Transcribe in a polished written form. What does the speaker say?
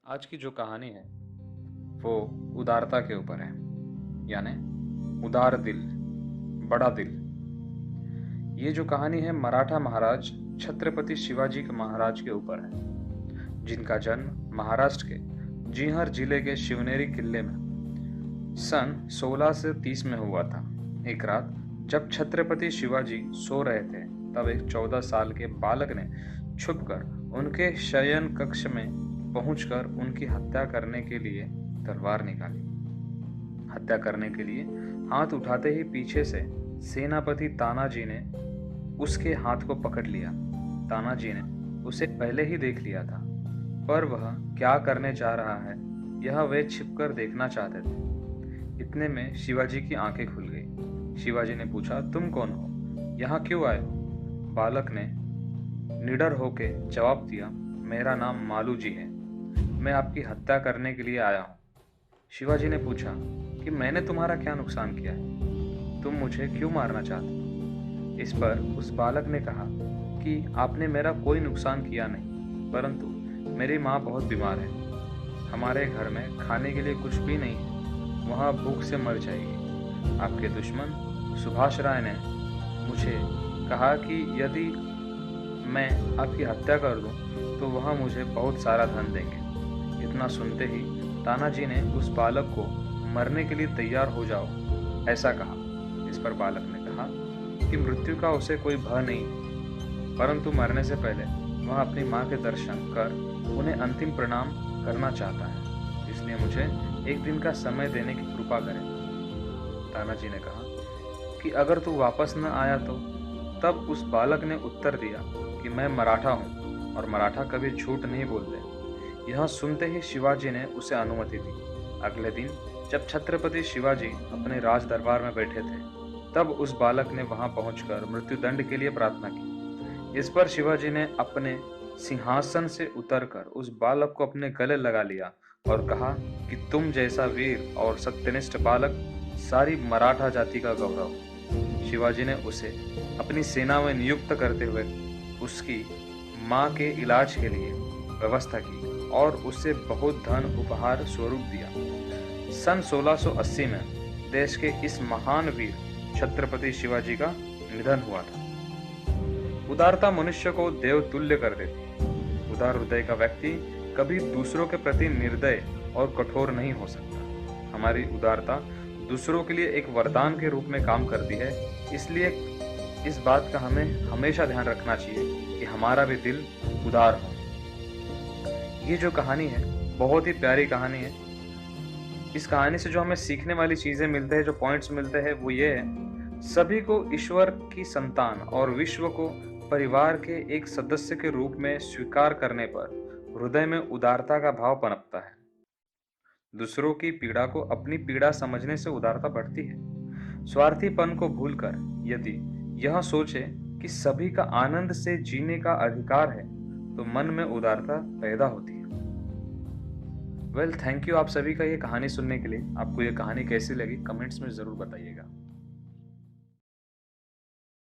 आज की जो कहानी है वो उदारता के ऊपर है। यानी उदार दिल, बड़ा दिल। ये जो कहानी है मराठा महाराज छत्रपति शिवाजी के महाराज के ऊपर है, जिनका जन्म महाराष्ट्र के जीहर जिले के शिवनेरी किले में सन 1630 में हुआ था। एक रात जब छत्रपति शिवाजी सो रहे थे, तब एक 14 साल के बालक ने छुपकर उनके शयन कक्ष में पहुंचकर उनकी हत्या करने के लिए तलवार निकाली। हत्या करने के लिए हाथ उठाते ही पीछे से सेनापति तानाजी ने उसके हाथ को पकड़ लिया। तानाजी ने उसे पहले ही देख लिया था, पर वह क्या करने जा रहा है यह वे छिपकर देखना चाहते थे। इतने में शिवाजी की आंखें खुल गई। शिवाजी ने पूछा, तुम कौन हो, यहाँ क्यों आए हो? बालक ने निडर होके जवाब दिया, मेरा नाम मालू जी है, मैं आपकी हत्या करने के लिए आया हूँ। शिवाजी ने पूछा कि मैंने तुम्हारा क्या नुकसान किया है, तुम मुझे क्यों मारना चाहते हो? इस पर उस बालक ने कहा कि आपने मेरा कोई नुकसान किया नहीं, परंतु मेरी माँ बहुत बीमार है, हमारे घर में खाने के लिए कुछ भी नहीं है, वहाँ भूख से मर जाएगी। आपके दुश्मन सुभाष राय ने मुझे कहा कि यदि मैं आपकी हत्या कर दूं तो वह मुझे बहुत सारा धन देंगे। इतना सुनते ही तानाजी ने उस बालक को मरने के लिए तैयार हो जाओ ऐसा कहा। इस पर बालक ने कहा कि मृत्यु का उसे कोई भय नहीं, परंतु मरने से पहले वह अपनी माँ के दर्शन कर उन्हें अंतिम प्रणाम करना चाहता है, इसलिए मुझे एक दिन का समय देने की कृपा करें। तानाजी ने कहा कि अगर तू वापस न आया तो? तब उस बालक ने उत्तर दिया कि मैं मराठा हूँ और मराठा कभी झूठ नहीं बोलते। यह सुनते ही शिवाजी ने उसे अनुमति दी। अगले दिन जब छत्रपति शिवाजी अपने राज दरबार में बैठे थे, तब उस बालक ने वहां पहुंचकर मृत्युदंड के लिए प्रार्थना की। इस पर शिवाजी ने अपने सिंहासन से उतरकर उस बालक को अपने गले लगा लिया और कहा कि तुम जैसा वीर और सत्यनिष्ठ बालक सारी मराठा जाति का गौरव। शिवाजी ने उसे अपनी सेना में नियुक्त करते हुए उसकी मां के इलाज के लिए व्यवस्था की और उसे बहुत धन उपहार स्वरूप दिया। सन 1680 में देश के इस महान वीर छत्रपति शिवाजी का निधन हुआ था। उदारता मनुष्य को देवतुल्य कर देती। उदार हृदय का व्यक्ति कभी दूसरों के प्रति निर्दय और कठोर नहीं हो सकता। हमारी उदारता दूसरों के लिए एक वरदान के रूप में काम करती है, इसलिए इस बात का हमें हमेशा ध्यान रखना चाहिए कि हमारा भी दिल उदार हो। ये जो कहानी है बहुत ही प्यारी कहानी है। इस कहानी से जो हमें सीखने वाली चीजें मिलते हैं, जो पॉइंट्स मिलते हैं, वो ये है, सभी को ईश्वर की संतान और विश्व को परिवार के एक सदस्य के रूप में स्वीकार करने पर हृदय में उदारता का भाव पनपता है। दूसरों की पीड़ा को अपनी पीड़ा समझने से उदारता बढ़ती है। स्वार्थीपन को भूलकर यदि यह सोचे कि सभी का आनंद से जीने का अधिकार है, तो मन में उदारता पैदा होती है। थैंक यू आप सभी का ये कहानी सुनने के लिए। आपको ये कहानी कैसी लगी कमेंट्स में जरूर बताइएगा।